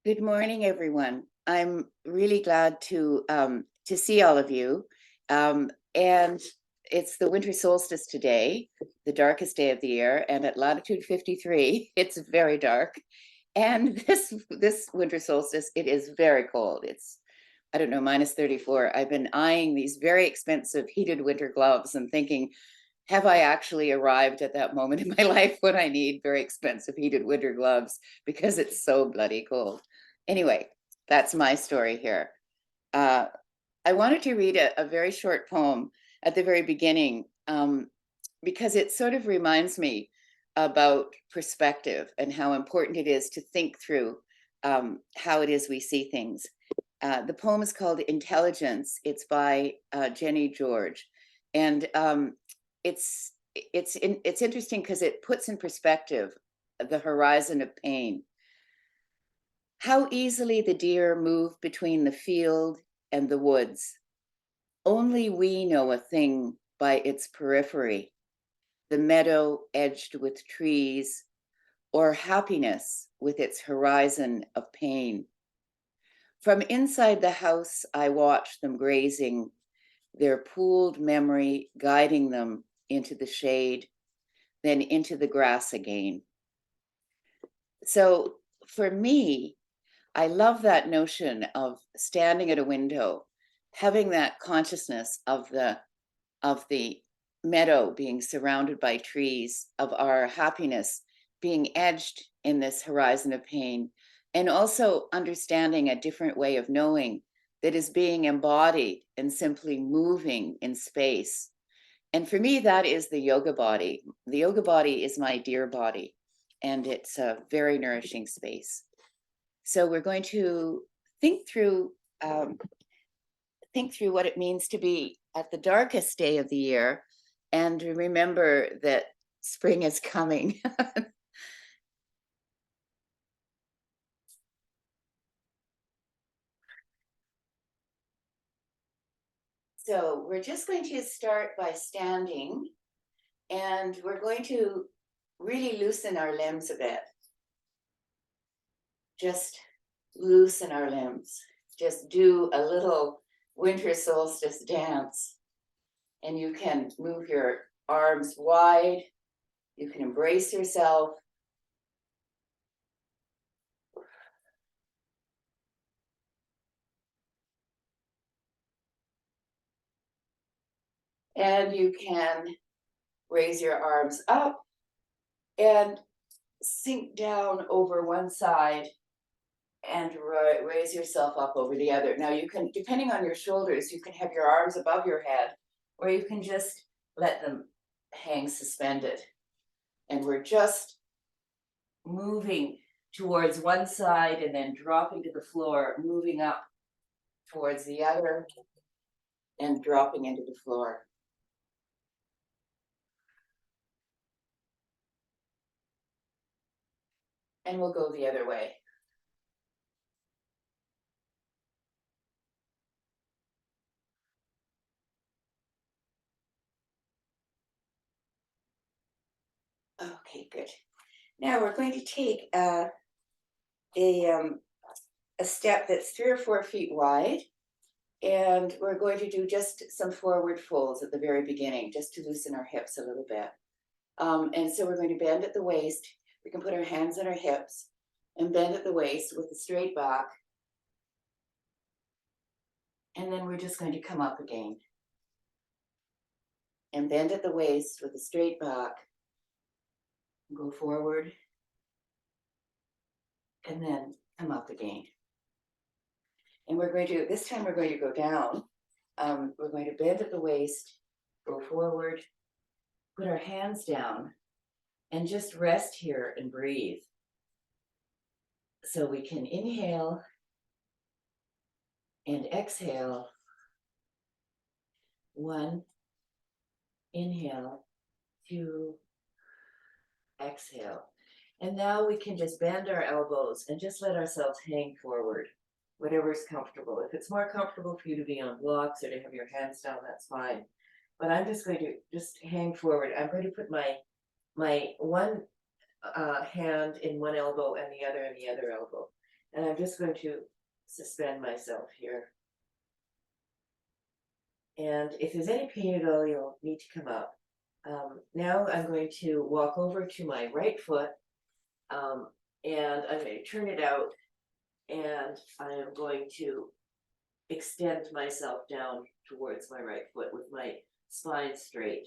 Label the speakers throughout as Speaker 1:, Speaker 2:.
Speaker 1: Good morning, everyone. I'm really glad to see all of you. And it's the winter solstice today, the darkest day of the year, and at latitude 53, it's very dark. And this winter solstice, it is very cold. It's, I don't know, minus 34. I've been eyeing these very expensive heated winter gloves and thinking, have I actually arrived at that moment in my life when I need very expensive heated winter gloves because it's so bloody cold? Anyway, that's my story here. Uh, I wanted to read a very short poem at the very beginning because it sort of reminds me about perspective and how important it is to think through how it is we see things. The poem is called Intelligence. It's by Jenny George, and it's interesting because it puts in perspective the horizon of pain. How easily the deer move between the field and the woods. Only we know a thing by its periphery, the meadow edged with trees, or happiness with its horizon of pain. From inside the house, I watch them grazing, their pooled memory guiding them into the shade, then into the grass again. So for me, I love that notion of standing at a window, having that consciousness of the meadow being surrounded by trees, of our happiness being edged in this horizon of pain, and also understanding a different way of knowing that is being embodied and simply moving in space. And for me, that is the yoga body. The yoga body is my dear body, and it's a very nourishing space. So we're going to think through um, think through what it means to be at the darkest day of the year, and remember that spring is coming. So we're just going to start by standing, and we're going to really loosen our limbs a bit. Just loosen our limbs. Just do a little winter solstice dance. And you can move your arms wide. You can embrace yourself. And you can raise your arms up and sink down over one side and raise yourself up over the other. Now you can, depending on your shoulders, you can have your arms above your head, or you can just let them hang suspended. And we're just moving towards one side and then dropping to the floor, moving up towards the other and dropping into the floor. And we'll go the other way. Okay, good. Now we're going to take a step that's 3 or 4 feet wide, and we're going to do just some forward folds at the very beginning, just to loosen our hips a little bit. And so we're going to bend at the waist. We can put our hands on our hips and bend at the waist with a straight back. And then we're just going to come up again. And bend at the waist with a straight back. Go forward. And then come up again. And we're going to, this time we're going to go down. We're going to bend at the waist, go forward, put our hands down, and just rest here and breathe. So we can inhale and exhale. 1, inhale, 2, exhale. And now we can just bend our elbows and just let ourselves hang forward, whatever is comfortable. If it's more comfortable for you to be on blocks or to have your hands down, that's fine. But I'm just going to just hang forward. I'm going to put my one hand in one elbow and the other in the other elbow. And I'm just going to suspend myself here. And if there's any pain at all, you'll need to come up. Now I'm going to walk over to my right foot, and I'm going to turn it out, and I am going to extend myself down towards my right foot with my spine straight.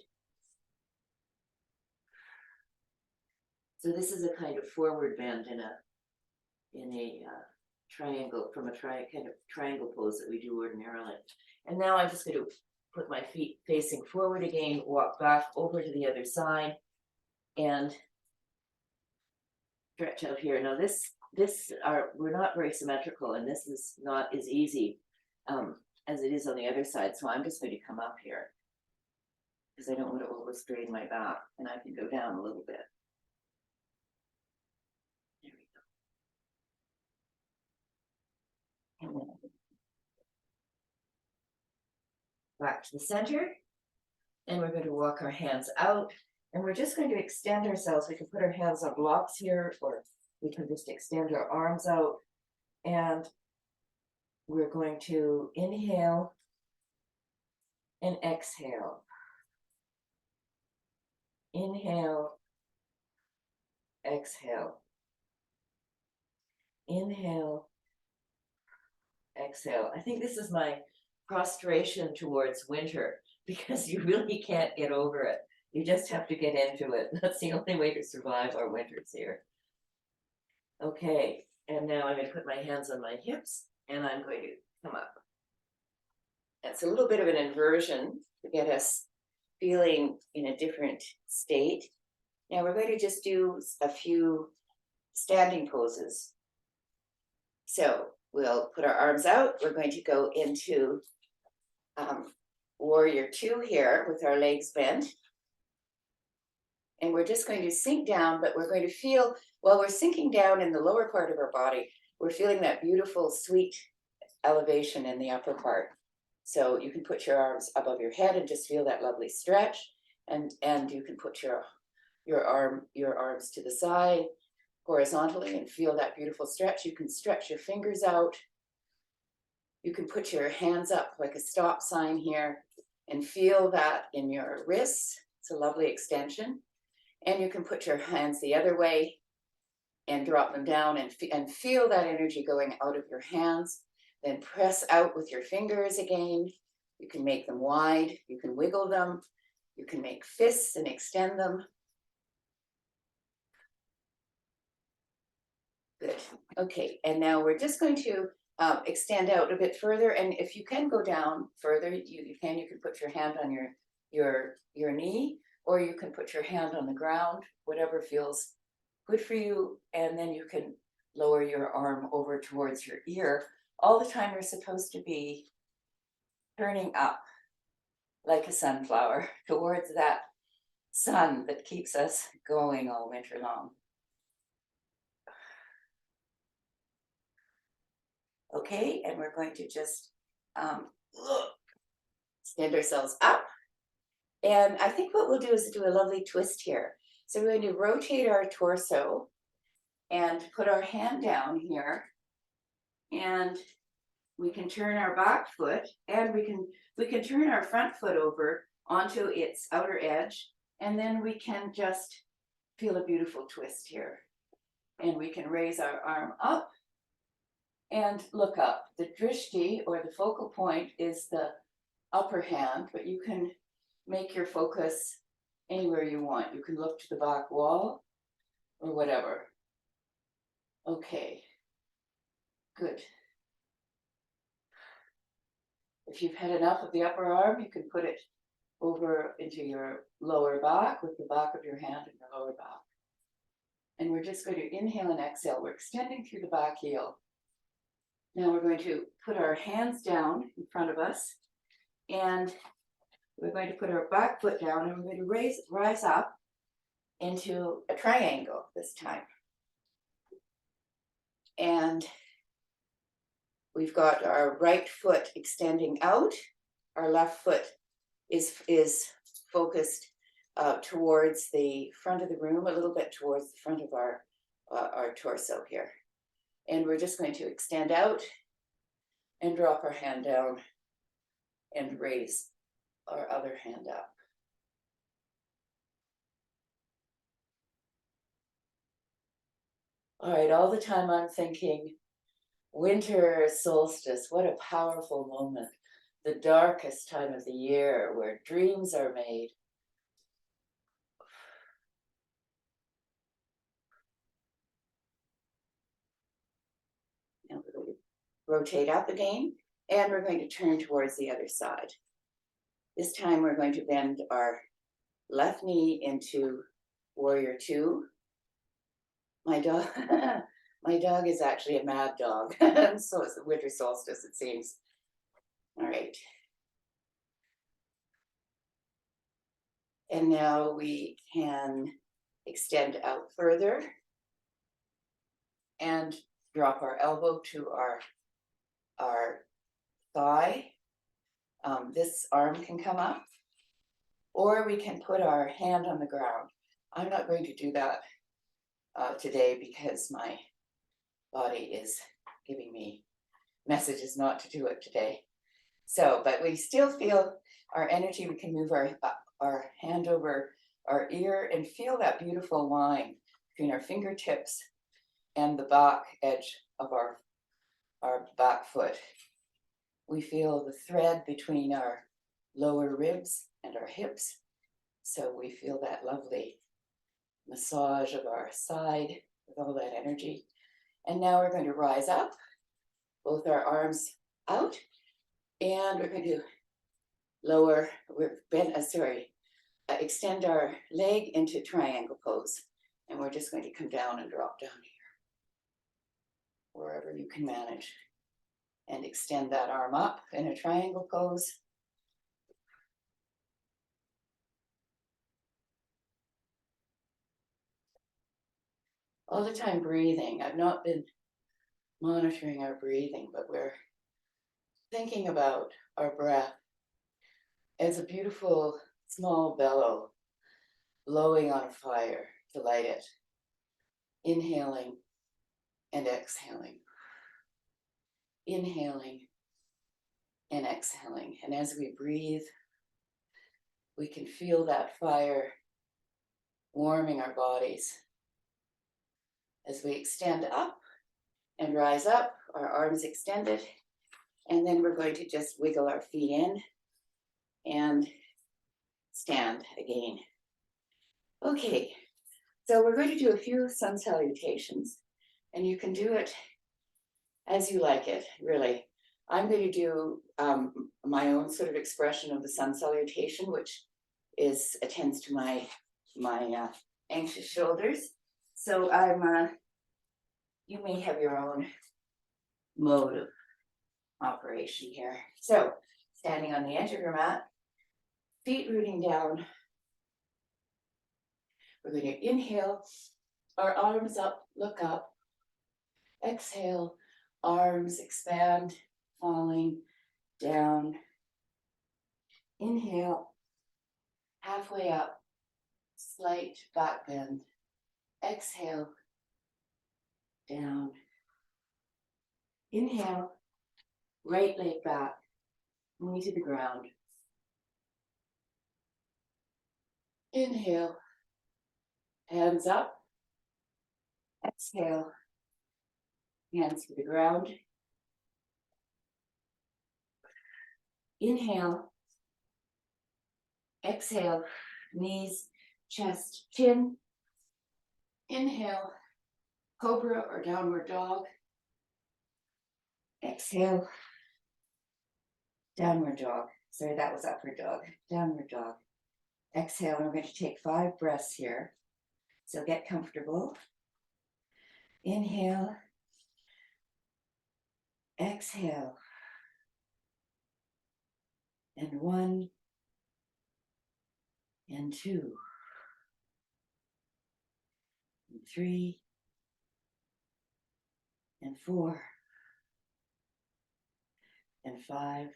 Speaker 1: So this is a kind of forward bend in a triangle, from a kind of triangle pose that we do ordinarily. And now I'm just going to put my feet facing forward again, walk back over to the other side, and stretch out here. Now we're not very symmetrical, and this is not as easy as it is on the other side. So I'm just going to come up here because I don't want to overstrain my back, and I can go down a little bit. There we go. And then back to the center, and we're going to walk our hands out, and we're just going to extend ourselves. We can put our hands on blocks here, or we can just extend our arms out, and we're going to inhale and exhale. Inhale, exhale. Inhale, exhale. I think this is my prostration towards winter, because you really can't get over it. You just have to get into it. That's the only way to survive our winters here. Okay, and now I'm going to put my hands on my hips, and I'm going to come up. It's a little bit of an inversion to get us feeling in a different state. Now we're going to just do a few standing poses. So we'll put our arms out. We're going to go into warrior two here with our legs bent. And we're just going to sink down, but we're going to feel, while we're sinking down in the lower part of our body, we're feeling that beautiful, sweet elevation in the upper part. So you can put your arms above your head and just feel that lovely stretch. And you can put your arms to the side horizontally and feel that beautiful stretch. You can stretch your fingers out. You can put your hands up like a stop sign here and feel that in your wrists. It's a lovely extension. And you can put your hands the other way and drop them down and feel that energy going out of your hands. Then press out with your fingers again. You can make them wide. You can wiggle them. You can make fists and extend them. Good. Okay, and now we're just going to extend out a bit further. And if you can go down further, you can put your hand on your knee, or you can put your hand on the ground, whatever feels good for you. And then you can lower your arm over towards your ear. All the time you're supposed to be turning up like a sunflower towards that sun that keeps us going all winter long. Okay, and we're going to just stand ourselves up. And I think what we'll do is do a lovely twist here. So we're going to rotate our torso and put our hand down here. And we can turn our back foot, and we can turn our front foot over onto its outer edge. And then we can just feel a beautiful twist here. And we can raise our arm up and look up. The drishti, or the focal point, is the upper hand, but you can make your focus anywhere you want. You can look to the back wall or whatever. Okay, good. If you've had enough of the upper arm, you can put it over into your lower back with the back of your hand in your lower back. And we're just going to inhale and exhale. We're extending through the back heel. Now we're going to put our hands down in front of us, and we're going to put our back foot down, and we're going to rise up into a triangle this time. And we've got our right foot extending out. Our left foot is focused towards the front of the room, a little bit towards the front of our torso here. And we're just going to extend out and drop our hand down and raise our other hand up. All right, all the time I'm thinking, winter solstice, what a powerful moment. The darkest time of the year where dreams are made. Now we're going to rotate up again, and we're going to turn towards the other side. This time we're going to bend our left knee into warrior two. My dog, my dog is actually a mad dog. So it's the winter solstice, it seems. All right. And now we can extend out further and drop our elbow to our thigh. This arm can come up, or we can put our hand on the ground. I'm not going to do that today because my body is giving me messages not to do it today. So, but we still feel our energy. We can move our hand over our ear and feel that beautiful line between our fingertips and the back edge of our back foot. We feel the thread between our lower ribs and our hips. So we feel that lovely massage of our side with all that energy. And now we're going to rise up, both our arms out, and we're going to extend our leg into triangle pose. And we're just going to come down and drop down here, wherever you can manage. And extend that arm up in a triangle pose. All the time breathing. I've not been monitoring our breathing, but we're thinking about our breath as a beautiful small bellow blowing on a fire to light it. Inhaling and exhaling. Inhaling and exhaling. And as we breathe, we can feel that fire warming our bodies. As we extend up and rise up, our arms extended, and then we're going to just wiggle our feet in and stand again. Okay, so we're going to do a few sun salutations, and you can do it as you like it, really. I'm going to do my own sort of expression of the sun salutation, which attends to my anxious shoulders. So you may have your own mode of operation here. So standing on the edge of your mat, feet rooting down. We're going to inhale, our arms up, look up. Exhale, arms expand, falling down. Inhale, halfway up, slight back bend. Exhale, down. Inhale, right leg back, knee to the ground. Inhale, hands up. Exhale, hands to the ground. Inhale, exhale, knees, chest, chin. Inhale, cobra or downward dog. Exhale, downward dog. Sorry, that was upward dog. Downward dog. Exhale, and we're going to take 5 breaths here. So get comfortable. Inhale. Exhale. And 1 and 2 and 3 and 4 and 5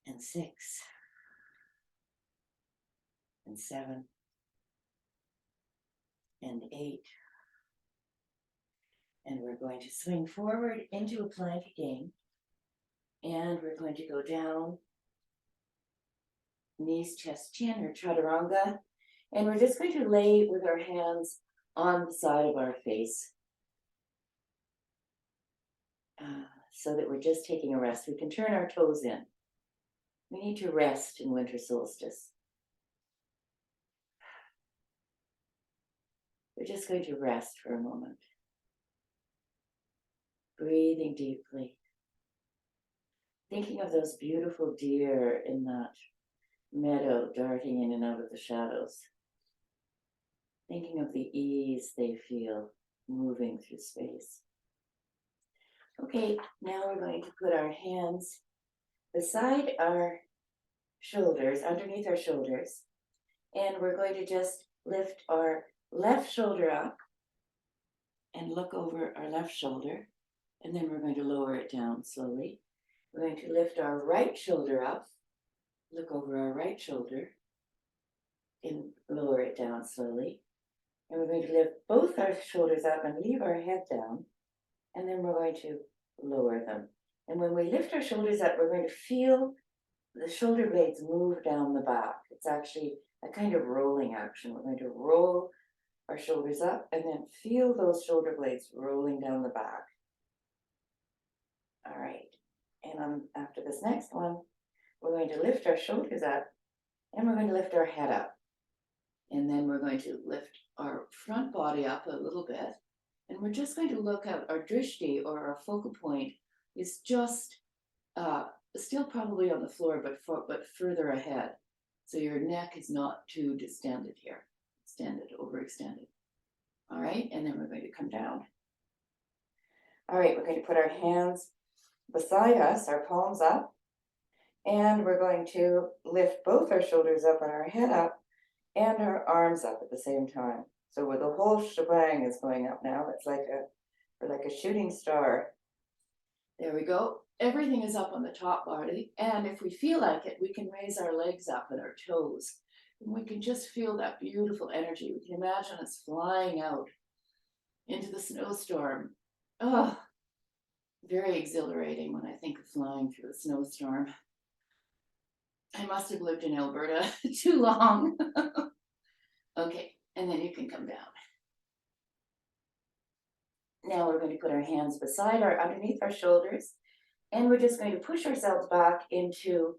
Speaker 1: and 6 and 7 and 8 And we're going to swing forward into a plank again. And we're going to go down, knees, chest, chin, or chaturanga. And we're just going to lay with our hands on the side of our face. So that we're just taking a rest. We can turn our toes in. We need to rest in winter solstice. We're just going to rest for a moment. Breathing deeply. Thinking of those beautiful deer in that meadow darting in and out of the shadows. Thinking of the ease they feel moving through space. Okay, now we're going to put our hands beside our shoulders, underneath our shoulders, and we're going to just lift our left shoulder up and look over our left shoulder, and then we're going to lower it down slowly. We're going to lift our right shoulder up, look over our right shoulder, and lower it down slowly. And we're going to lift both our shoulders up and leave our head down, and then we're going to lower them. And when we lift our shoulders up, we're going to feel the shoulder blades move down the back. It's actually a kind of rolling action. We're going to roll our shoulders up and then feel those shoulder blades rolling down the back. All right. And after this next one, we're going to lift our shoulders up and we're going to lift our head up. And then we're going to lift our front body up a little bit. And we're just going to look at our drishti, or our focal point, is just still probably on the floor, but further ahead. So your neck is not too distended here, extended, overextended. All right, and then we're going to come down. All right, we're going to put our hands beside us, our palms up, and we're going to lift both our shoulders up and our head up and our arms up at the same time. So where the whole shebang is going up now, it's like a shooting star. There we go. Everything is up on the top body, and if we feel like it, we can raise our legs up and our toes. And we can just feel that beautiful energy. We can imagine us flying out into the snowstorm. Oh, very exhilarating when I think of flying through a snowstorm. I must have lived in Alberta too long. Okay, and then you can come down. Now we're going to put our hands underneath our shoulders, and we're just going to push ourselves back into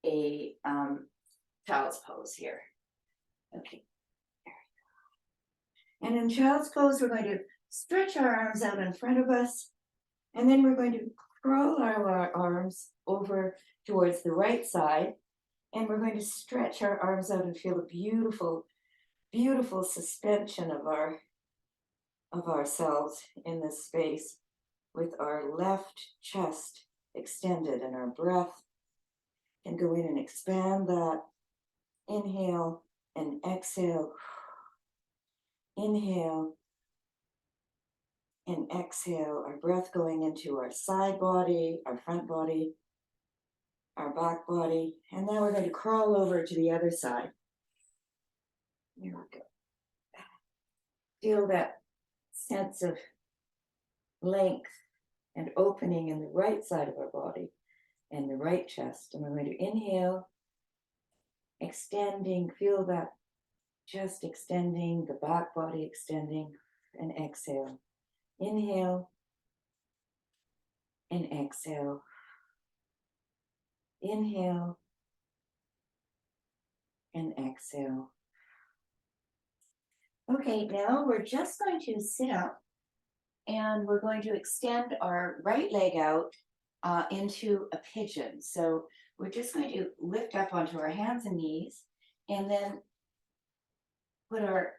Speaker 1: a child's pose here. Okay. And in child's pose, we're going to stretch our arms out in front of us, and then we're going to curl our arms over towards the right side, and we're going to stretch our arms out and feel a beautiful, beautiful suspension of ourselves in this space, with our left chest extended, and our breath can go in and expand that. Inhale and exhale. Inhale and exhale. Our breath going into our side body, our front body, our back body. And now we're going to crawl over to the other side. Here we go. Feel that sense of length and opening in the right side of our body and the right chest. And we're going to inhale, extending, feel that chest extending, the back body extending, and exhale. Inhale and exhale. Inhale and exhale. Okay, now we're just going to sit up, and we're going to extend our right leg out into a pigeon. So we're just going to lift up onto our hands and knees, and then put our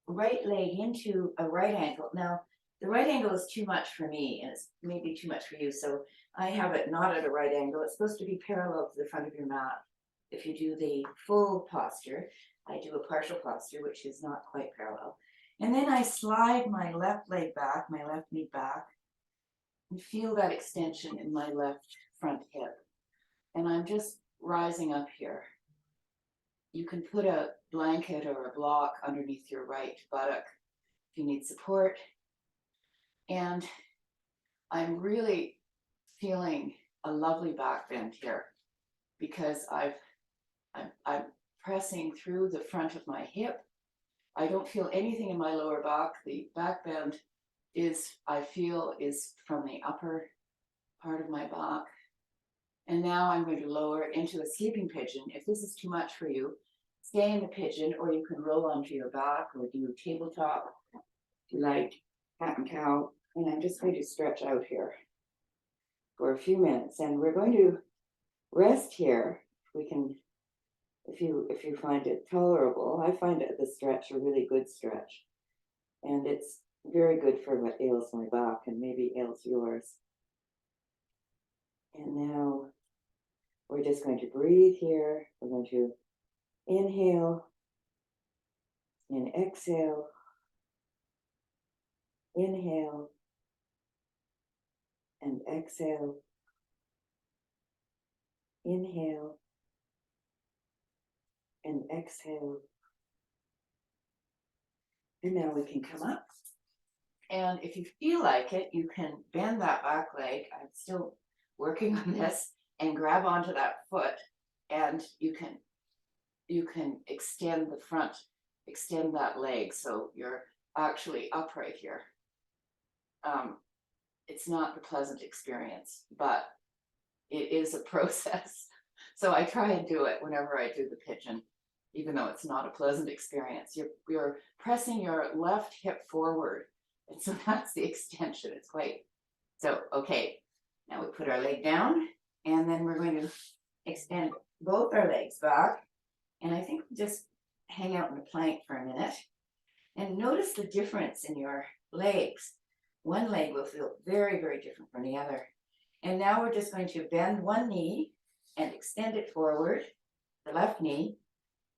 Speaker 1: right leg into a right angle. Now, the right angle is too much for me, and it's maybe too much for you, so I have it not at a right angle. It's supposed to be parallel to the front of your mat. If you do the full posture, I do a partial posture, which is not quite parallel. And then I slide my left leg back, my left knee back, and feel that extension in my left front hip. And I'm just rising up here. You can put a blanket or a block underneath your right buttock if you need support. And I'm really feeling a lovely back bend here because I'm pressing through the front of my hip. I don't feel anything in my lower back. The back bend I feel is from the upper part of my back. And now I'm going to lower into a sleeping pigeon. If this is too much for you, stay in the pigeon, or you can roll onto your back or do tabletop if you like, cat and cow. And I'm just going to stretch out here for a few minutes, and we're going to rest here. We can, if you find it tolerable. I find it the stretch a really good stretch, and it's very good for what ails my back and maybe ails yours. And now we're just going to breathe here. We're going to inhale and exhale. Inhale and exhale. Inhale and exhale. And now we can come up. And if you feel like it, you can bend that back leg. I'm still working on this, and grab onto that foot, and you can extend the front, extend that leg so you're actually upright here. It's not the pleasant experience, but it is a process. So I try and do it whenever I do the pigeon, even though it's not a pleasant experience. You're pressing your left hip forward, and so that's the extension. It's quite so. Okay, now we put our leg down, and then we're going to extend both our legs back, and I think we'll just hang out in the plank for a minute and notice the difference in your legs. One leg will feel very, very different from the other. And now we're just going to bend one knee and extend it forward, the left knee.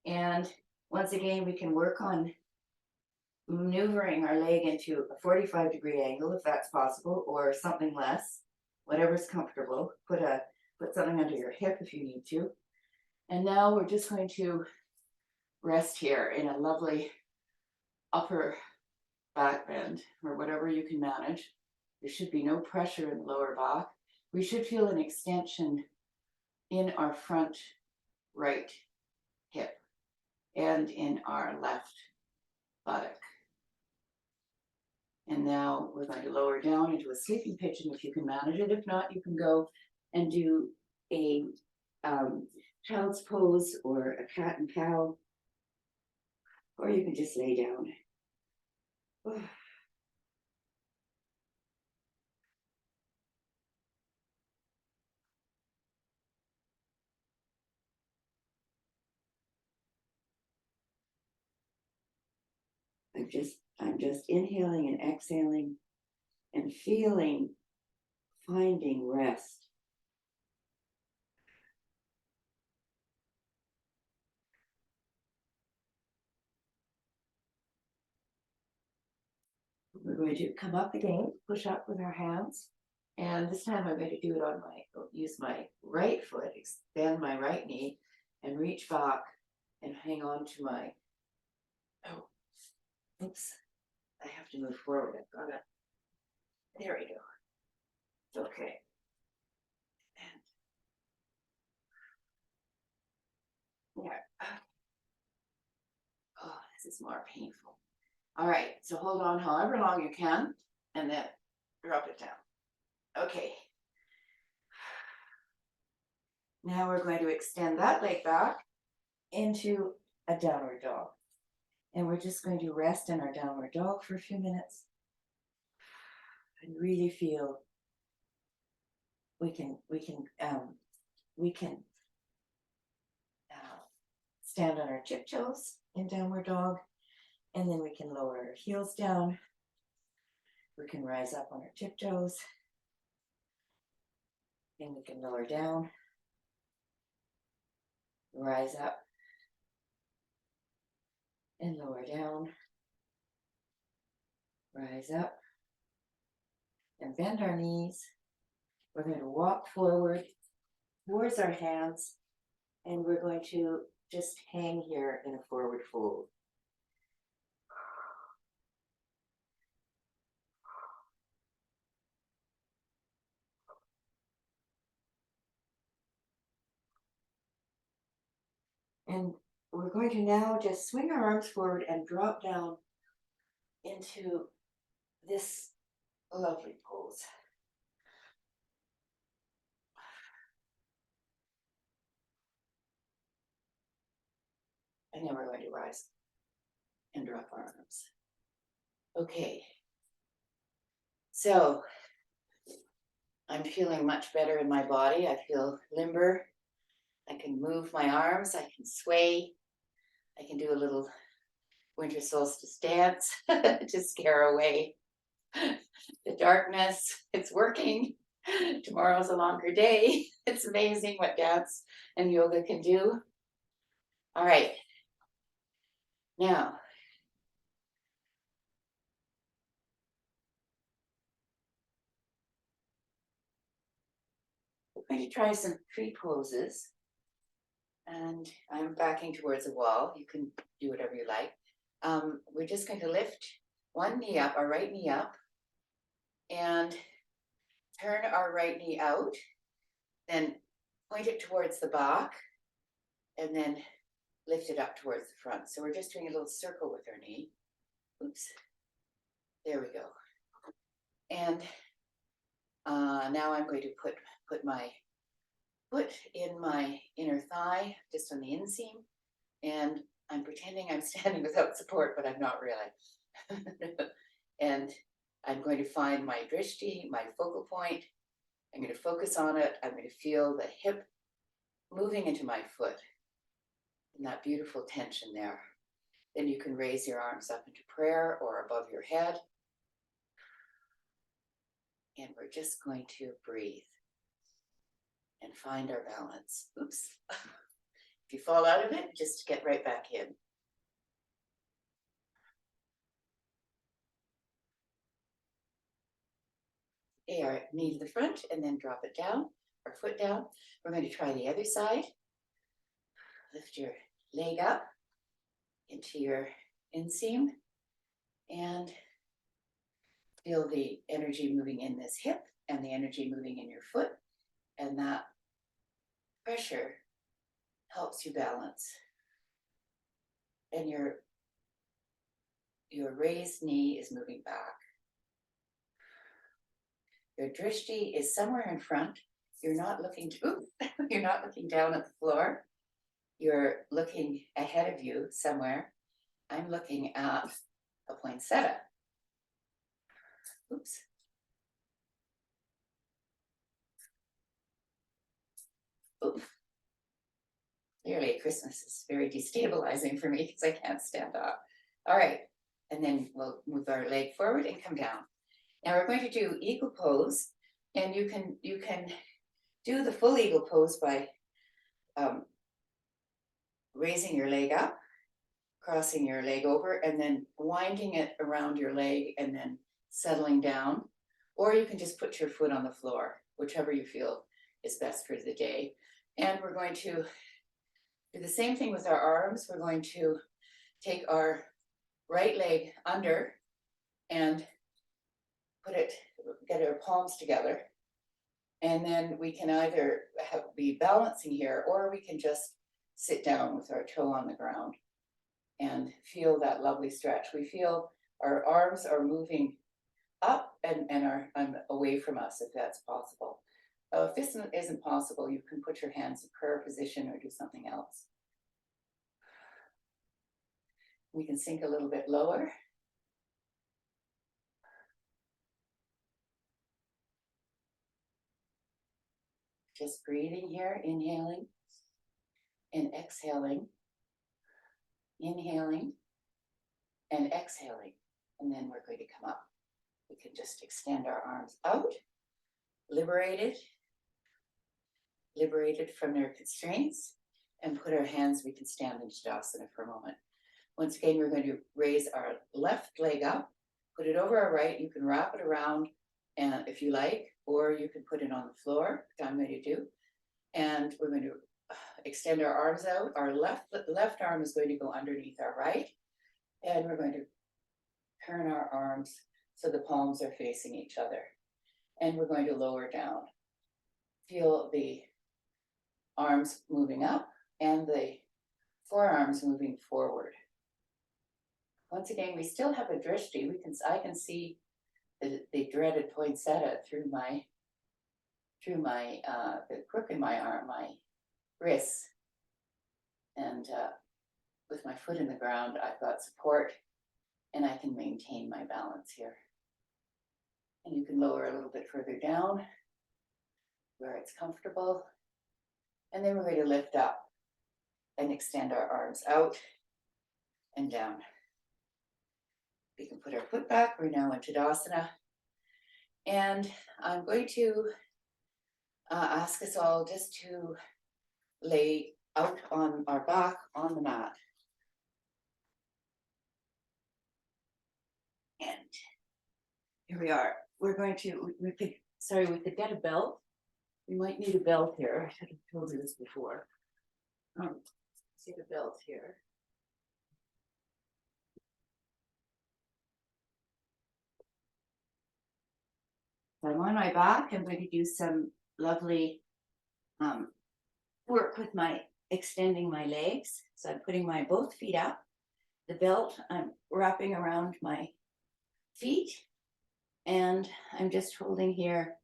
Speaker 1: And once again, we can work on maneuvering our leg into a 45-degree angle if that's possible, or something less, whatever's comfortable. Put something under your hip if you need to. And now we're just going to rest here in a lovely upper back bend, or whatever you can manage. There should be no pressure in the lower back. We should feel an extension in our front right hip and in our left buttock. And now we're going to lower down into a sleeping pigeon if you can manage it. If not, you can go and do a child's pose or a cat and cow, or you can just lay down. I'm just inhaling and exhaling and finding rest. We're going to come up again, push up with our hands. And this time I'm going to do it use my right foot, extend my right knee, and reach back and hang on to my, oops, I have to move forward. I've got it. There we go. It's okay. And yeah. Oh, this is more painful. All right, so hold on however long you can, and then drop it down. Okay. Now we're going to extend that leg back into a downward dog. And we're just going to rest in our downward dog for a few minutes and really feel we can stand on our tiptoes in downward dog, and then we can lower our heels down. We can rise up on our tiptoes, and we can lower down, rise up, and lower down, rise up, and bend our knees. We're going to walk forward towards our hands, and we're going to just hang here in a forward fold. And we're going to now just swing our arms forward and drop down into this lovely pose. And then we're going to rise and drop our arms. Okay. So I'm feeling much better in my body. I feel limber. I can move my arms. I can sway. I can do a little winter solstice dance to scare away the darkness. It's working. Tomorrow's a longer day. It's amazing what dance and yoga can do. All right. Now, we're going to try some tree poses. And I'm backing towards the wall. You can do whatever you like. We're just going to lift one knee up, our right knee up, and turn our right knee out, then point it towards the back, and then lift it up towards the front. So we're just doing a little circle with our knee. Oops. There we go. And now I'm going to put my foot in my inner thigh, just on the inseam, and I'm pretending I'm standing without support, but I'm not really. And I'm going to find my drishti, my focal point. I'm going to focus on it. I'm going to feel the hip moving into my foot and that beautiful tension there. Then you can raise your arms up into prayer or above your head. And we're just going to breathe and find our balance. Oops. If you fall out of it, just get right back in. Okay, our knee to the front and then drop it down, our foot down. We're going to try the other side. Lift your leg up into your inseam and feel the energy moving in this hip and the energy moving in your foot. And that pressure helps you balance. And your raised knee is moving back. Your drishti is somewhere in front. You're not looking you're not looking down at the floor. You're looking ahead of you somewhere. I'm looking at a poinsettia. Oops. Oof. Clearly, Christmas is very destabilizing for me because I can't stand up. All right, and then we'll move our leg forward and come down. Now we're going to do eagle pose, and you can do the full eagle pose by raising your leg up, crossing your leg over, and then winding it around your leg and then settling down. Or you can just put your foot on the floor, whichever you feel is best for the day. And we're going to do the same thing with our arms. We're going to take our right leg under and get our palms together. And then we can either be balancing here, or we can just sit down with our toe on the ground and feel that lovely stretch. We feel our arms are moving up and are away from us, if that's possible. If this isn't possible, you can put your hands in prayer position or do something else. We can sink a little bit lower. Just breathing here, inhaling and exhaling, inhaling and exhaling. And then we're going to come up. We can just extend our arms out, liberated from their constraints, and put our hands, we can stand in Tadasana for a moment. Once again, we're going to raise our left leg up, put it over our right. You can wrap it around, and if you like, or you can put it on the floor, which I'm going to do. And we're going to extend our arms out. Our left arm is going to go underneath our right, and we're going to turn our arms so the palms are facing each other. And we're going to lower down. Feel the arms moving up and the forearms moving forward. Once again, we still have a drishti. I can see the dreaded poinsettia through the crook in my arm, my wrists. And with my foot in the ground, I've got support and I can maintain my balance here. And you can lower a little bit further down where it's comfortable. And then we're going to lift up and extend our arms out and down. We can put our foot back. We're now in Tadasana. And I'm going to ask us all just to lay out on our back on the mat. And here we are. We're going to, we could get a belt. We might need a belt here. I should have told you this before. See the belt here. So I'm on my back. I'm going to do some lovely work with extending my legs. So I'm putting my both feet up. The belt I'm wrapping around my feet. And I'm just holding here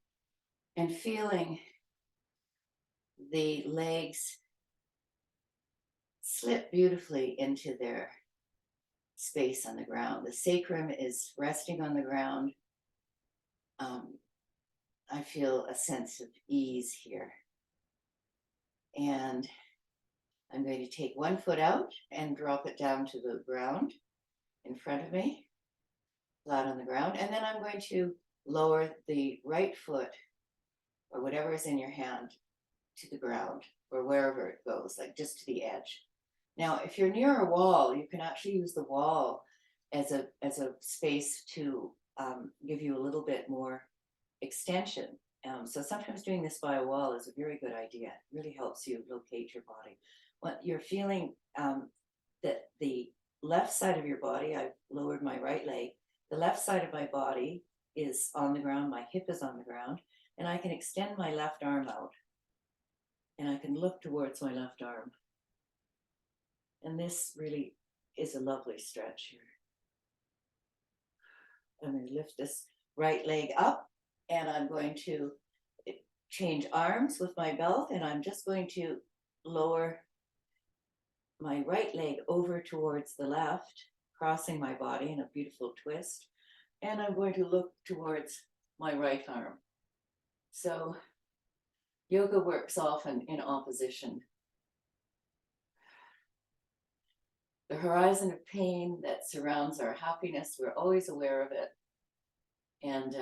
Speaker 1: and feeling the legs slip beautifully into their space on the ground. The sacrum is resting on the ground. I feel a sense of ease here. And I'm going to take one foot out and drop it down to the ground in front of me, flat on the ground. And then I'm going to lower the right foot or whatever is in your hand to the ground or wherever it goes, like just to the edge. Now, if you're near a wall, you can actually use the wall as a space to give you a little bit more extension. So sometimes doing this by a wall is a very good idea. It really helps you locate your body. When you're feeling that the left side of your body, I've lowered my right leg, the left side of my body is on the ground, my hip is on the ground, and I can extend my left arm out. And I can look towards my left arm. And this really is a lovely stretch here. I'm going to lift this right leg up and I'm going to change arms with my belt and I'm just going to lower my right leg over towards the left, crossing my body in a beautiful twist. And I'm going to look towards my right arm. So yoga works often in opposition. The horizon of pain that surrounds our happiness, we're always aware of it. And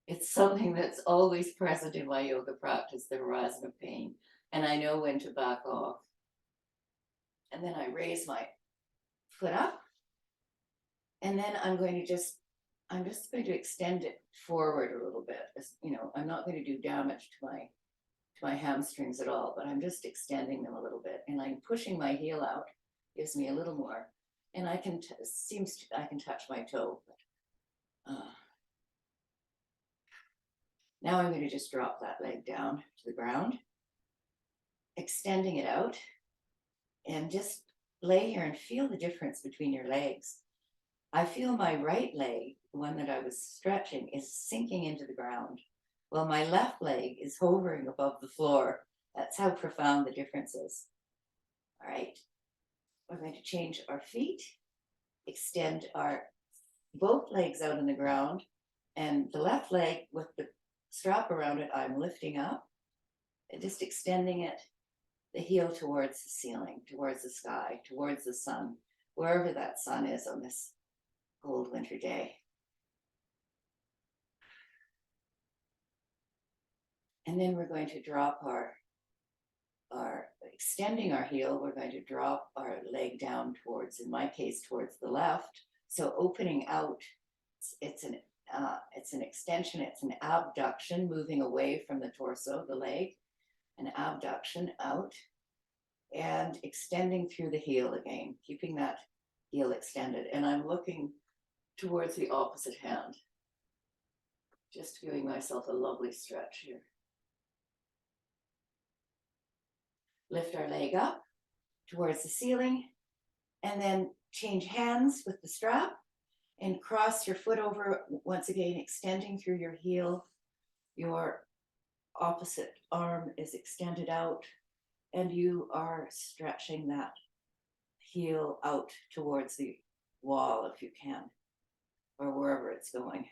Speaker 1: it's something that's always present in my yoga practice, the horizon of pain. And I know when to back off. And then I raise my foot up. And then I'm just going to extend it forward a little bit. You know, I'm not going to do damage to my hamstrings at all, but I'm just extending them a little bit. And I'm pushing my heel out, gives me a little more. And I can touch my toe. Now I'm going to just drop that leg down to the ground, extending it out, and just lay here and feel the difference between your legs. I feel my right leg, the one that I was stretching, is sinking into the ground, while my left leg is hovering above the floor. That's how profound the difference is. All right, we're going to change our feet, extend our both legs out on the ground, and the left leg with the strap around it, I'm lifting up and just extending it, the heel towards the ceiling, towards the sky, towards the sun, wherever that sun is on this cold winter day. And then we're going to drop extending our heel, we're going to drop our leg down towards, in my case, towards the left. So opening out, it's an extension, it's an abduction, moving away from the torso, the leg, an abduction out, and extending through the heel again, keeping that heel extended. And I'm looking towards the opposite hand, just giving myself a lovely stretch here. Lift our leg up, towards the ceiling, and then change hands with the strap and cross your foot over, once again extending through your heel. Your opposite arm is extended out, and you are stretching that heel out towards the wall if you can, or wherever it's going.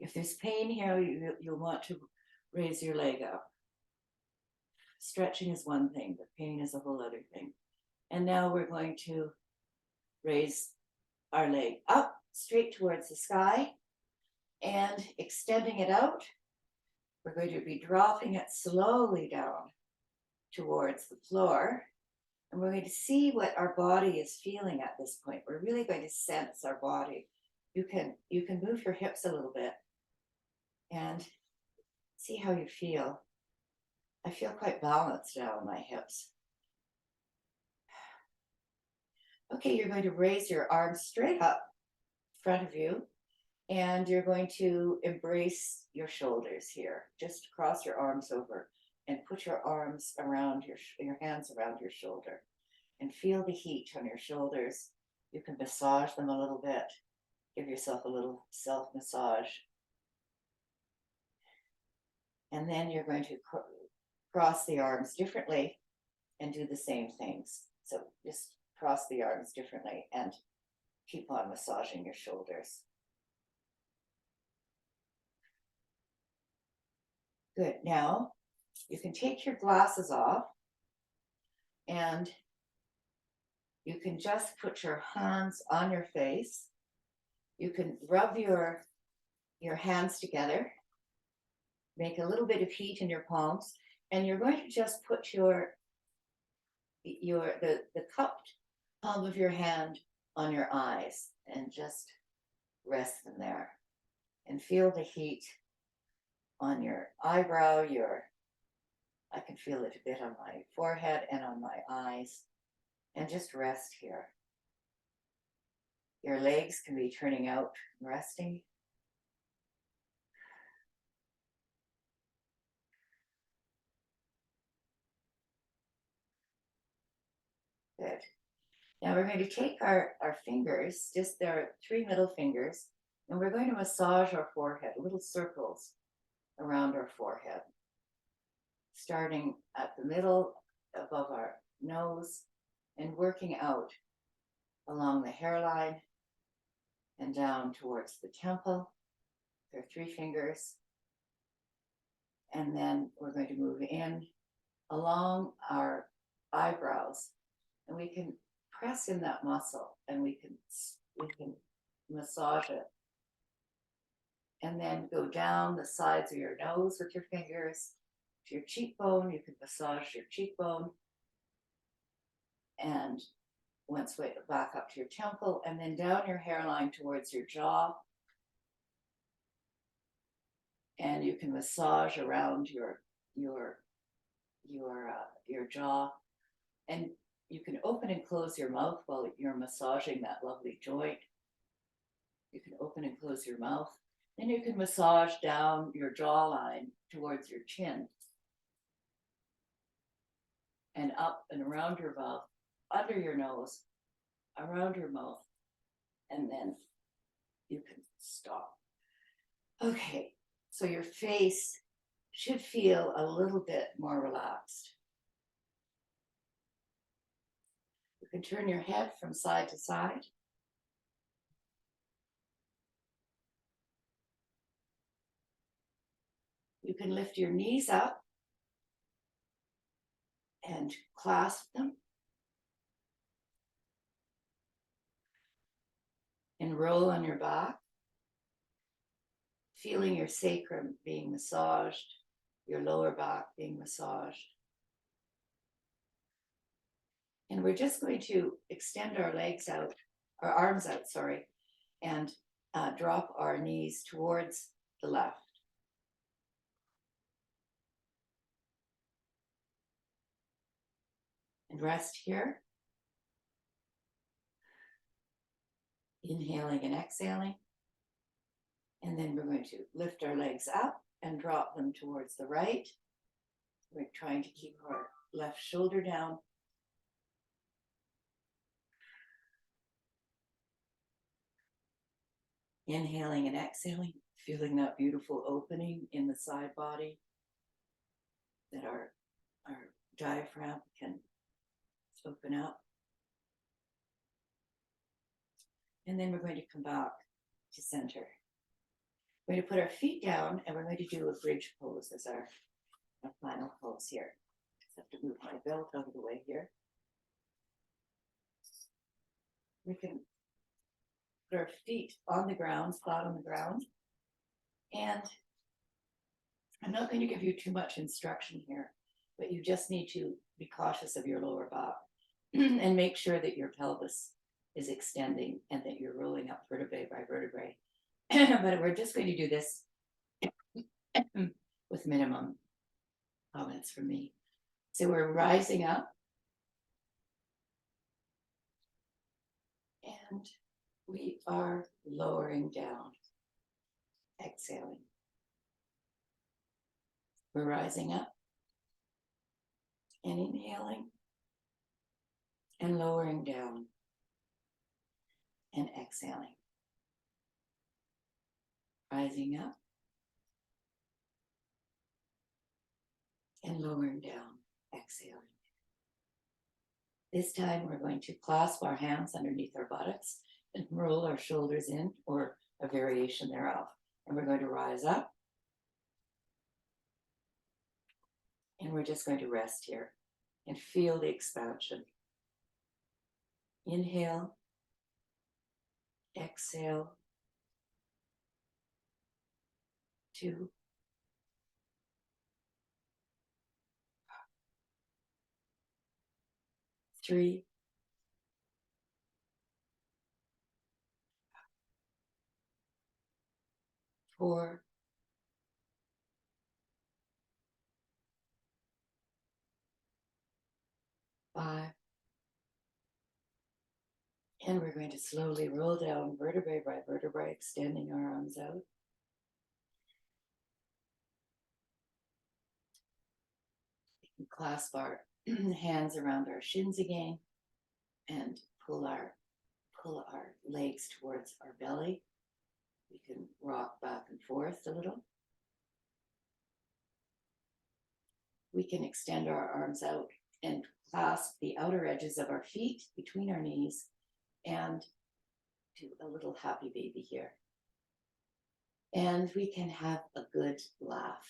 Speaker 1: If there's pain here, you'll want to raise your leg up. Stretching is one thing, but pain is a whole other thing. And now we're going to raise our leg up straight towards the sky and extending it out. We're going to be dropping it slowly down towards the floor. And we're going to see what our body is feeling at this point. We're really going to sense our body. You can move your hips a little bit and see how you feel. I feel quite balanced now in my hips. Okay, you're going to raise your arms straight up in front of you, and you're going to embrace your shoulders here. Just cross your arms over and put your arms around your hands around your shoulder, and feel the heat on your shoulders. You can massage them a little bit. Give yourself a little self-massage. And then you're going to cross the arms differently and do the same things. So just cross the arms differently and keep on massaging your shoulders. Good. Now you can take your glasses off and you can just put your hands on your face. You can rub your hands together, make a little bit of heat in your palms, and you're going to just put the cupped palm of your hand on your eyes and just rest them there and feel the heat on your eyebrow. I can feel it a bit on my forehead and on my eyes, and just rest here. Your legs can be turning out and resting. Good. Now we're going to take our fingers, just there 3 middle fingers, and we're going to massage our forehead, little circles around our forehead, starting at the middle above our nose and working out along the hairline and down towards the temple. There are 3 fingers. And then we're going to move in along our eyebrows, and we can press in that muscle and we can massage it. And then go down the sides of your nose with your fingers to your cheekbone. You can massage your cheekbone. And once back up to your temple, and then down your hairline towards your jaw. And you can massage around your jaw. And you can open and close your mouth while you're massaging that lovely joint. You can open and close your mouth. Then you can massage down your jawline towards your chin and up and around your mouth, under your nose, around your mouth, and then you can stop. Okay, so your face should feel a little bit more relaxed. You can turn your head from side to side. You can lift your knees up and clasp them and roll on your back, feeling your sacrum being massaged, your lower back being massaged. And we're just going to extend our legs out, our arms out, sorry, and drop our knees towards the left. And rest here. Inhaling and exhaling. And then we're going to lift our legs up and drop them towards the right. We're trying to keep our left shoulder down. Inhaling and exhaling, feeling that beautiful opening in the side body, that our diaphragm can open up. And then we're going to come back to center. We're going to put our feet down and we're going to do a bridge pose as our final pose here. Just have to move my belt out of the way here. We can put our feet on the ground, flat on the ground. And I'm not going to give you too much instruction here, but you just need to be cautious of your lower back and make sure that your pelvis is extending and that you're rolling up vertebrae by vertebrae. But we're just going to do this with minimum comments from me. So we're rising up and we are lowering down, exhaling. We're rising up and inhaling and lowering down and exhaling. Rising up and lowering down, exhaling. This time we're going to clasp our hands underneath our buttocks and roll our shoulders in, or a variation thereof. And we're going to rise up. And we're just going to rest here and feel the expansion. Inhale, exhale. 2, 3, 4, 5. And we're going to slowly roll down vertebrae by vertebrae, extending our arms out. We can clasp our hands around our shins again and pull our legs towards our belly. We can rock back and forth a little. We can extend our arms out and clasp the outer edges of our feet between our knees and do a little happy baby here. And we can have a good laugh.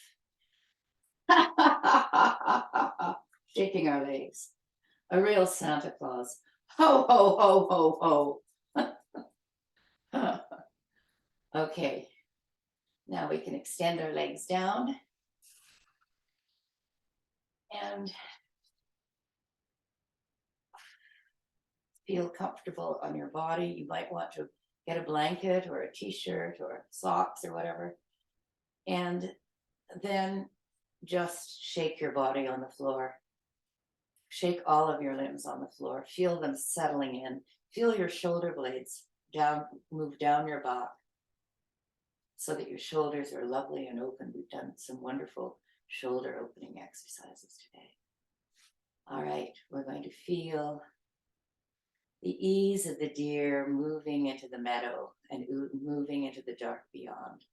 Speaker 1: Shaking our legs. A real Santa Claus. Ho, ho, ho, ho, ho. Okay. Now we can extend our legs down. And feel comfortable on your body. You might want to get a blanket or a t-shirt or socks or whatever. And then just shake your body on the floor. Shake all of your limbs on the floor. Feel them settling in. Feel your shoulder blades down, move down your back so that your shoulders are lovely and open. We've done some wonderful shoulder opening exercises today. All right, we're going to feel the ease of the deer moving into the meadow and moving into the dark beyond.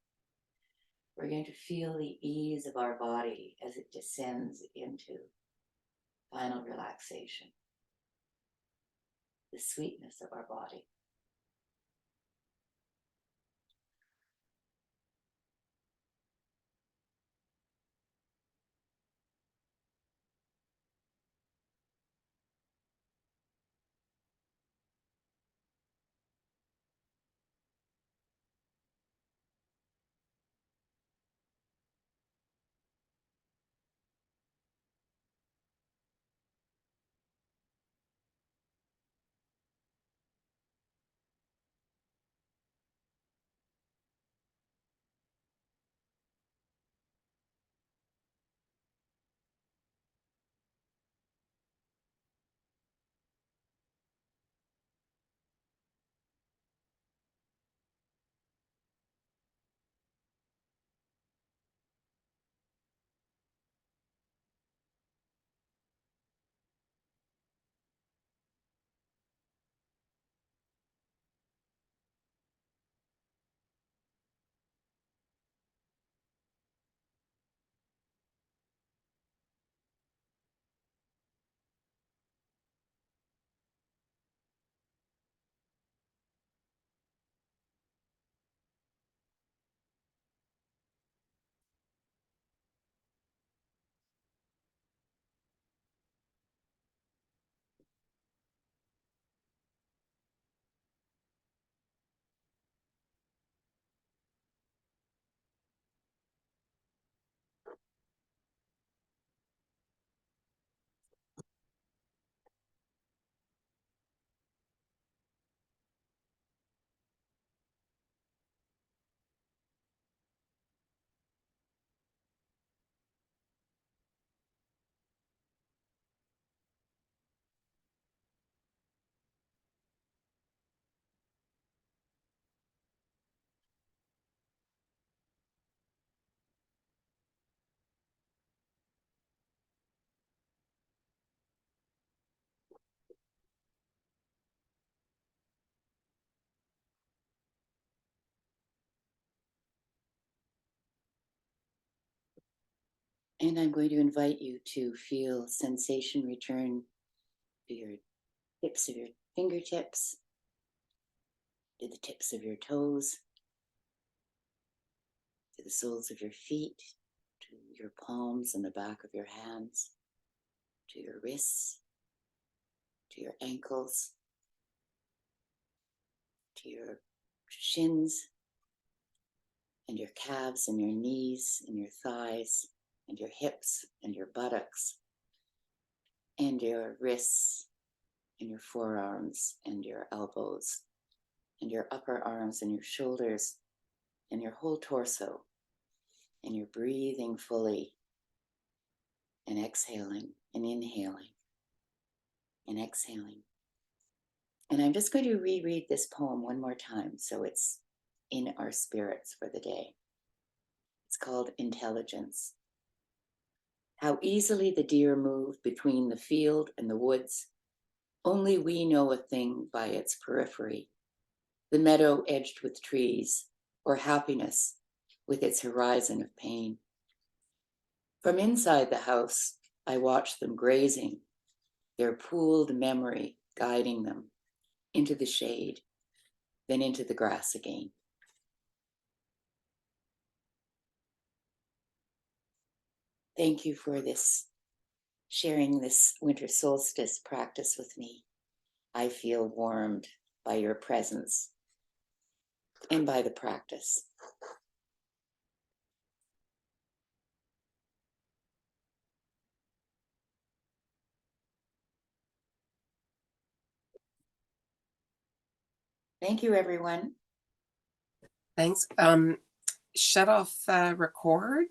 Speaker 1: We're going to feel the ease of our body as it descends into final relaxation. The sweetness of our body. And I'm going to invite you to feel sensation return to your tips of your fingertips, to the tips of your toes, to the soles of your feet, to your palms and the back of your hands, to your wrists, to your ankles, to your shins, and your calves and your knees and your thighs and your hips and your buttocks and your wrists and your forearms and your elbows and your upper arms and your shoulders and your whole torso. And you're breathing fully and exhaling and inhaling and exhaling. And I'm just going to reread this poem one more time so it's in our spirits for the day. It's called Intelligence. How easily the deer move between the field and the woods. Only we know a thing by its periphery, the meadow edged with trees, or happiness with its horizon of pain. From inside the house, I watch them grazing, their pooled memory guiding them into the shade, then into the grass again. Thank you for this, sharing this winter solstice practice with me. I feel warmed by your presence and by the practice. Thank you, everyone.
Speaker 2: Thanks. Shut off record.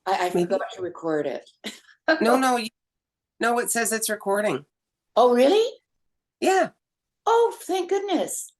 Speaker 1: I forgot to record it.
Speaker 2: No, it says it's recording.
Speaker 1: Oh, really?
Speaker 2: Yeah.
Speaker 1: Oh, thank goodness.